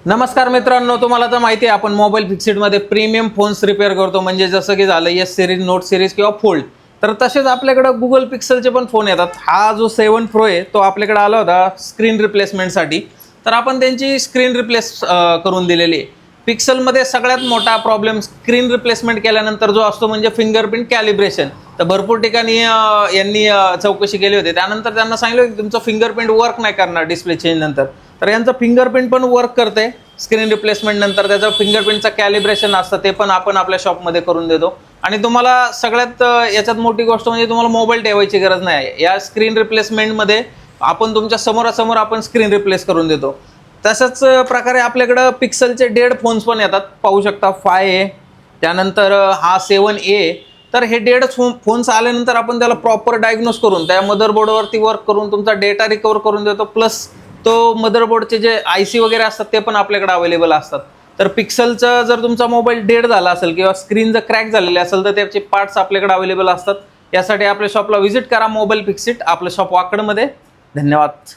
नमस्कार मित्रांनो, तुम्हाला तर माहिती आहे आपण मोबाईल फिक्सिटमध्ये प्रीमियम फोन्स रिपेअर करतो. म्हणजे जसं की झालं एस सिरीज, नोट सिरीज किंवा फोल्ड. तर तसेच आपल्याकडे गुगल पिक्सलचे पण फोन येतात. हा जो 7 प्रो आहे तो आपल्याकडे आला होता स्क्रीन रिप्लेसमेंटसाठी. तर आपण त्यांची स्क्रीन रिप्लेस करून दिलेली आहे. पिक्सलमध्ये सगळ्यात मोठा प्रॉब्लेम स्क्रीन रिप्लेसमेंट केल्यानंतर जो असतो म्हणजे फिंगरप्रिंट कॅलिब्रेशन. तर भरपूर ठिकाणी यांनी चौकशी केली होती. त्यानंतर त्यांना सांगितलं की तुमचं फिंगरप्रिंट वर्क नाही करणार डिस्प्ले चेंज नंतर. तर यांचं फिंगरप्रिंट पण वर्क करते. स्क्रीन रिप्लेसमेंट नंतर त्याचं फिंगरप्रिंटचं कॅलिब्रेशन असतं, ते पण आपण आपल्या शॉपमध्ये करून देतो. आणि तुम्हाला सगळ्यात याच्यात मोठी गोष्ट म्हणजे तुम्हाला मोबाईल ठेवायची गरज नाही. या स्क्रीन रिप्लेसमेंटमध्ये आपण तुमच्या समोरासमोर आपण स्क्रीन रिप्लेस करून देतो. तसंच प्रकारे आपल्याकडं पिक्सलचे डेड फोन्स पण येतात. पाहू शकता 5A, त्यानंतर हा 7A. तर हे डेड फोन्स आल्यानंतर आपण त्याला प्रॉपर डायग्नोज करून त्या मदरबोर्डवरती वर्क करून तुमचा डेटा रिकवर करून देतो. प्लस तो मदरबोर्डचे जे IC वगैरे असतात ते पण आपल्याकडे अवेलेबल असतात. तर पिक्सलचं जर तुमचा मोबाईल डेड झाला असेल किंवा स्क्रीन जर क्रॅक झालेली असेल तर त्याचे पार्ट्स आपल्याकडे अवेलेबल असतात. यासाठी आपल्या शॉपला व्हिजिट करा. मोबाईल फिक्सिट, आपलं शॉप वाकडमध्ये. धन्यवाद.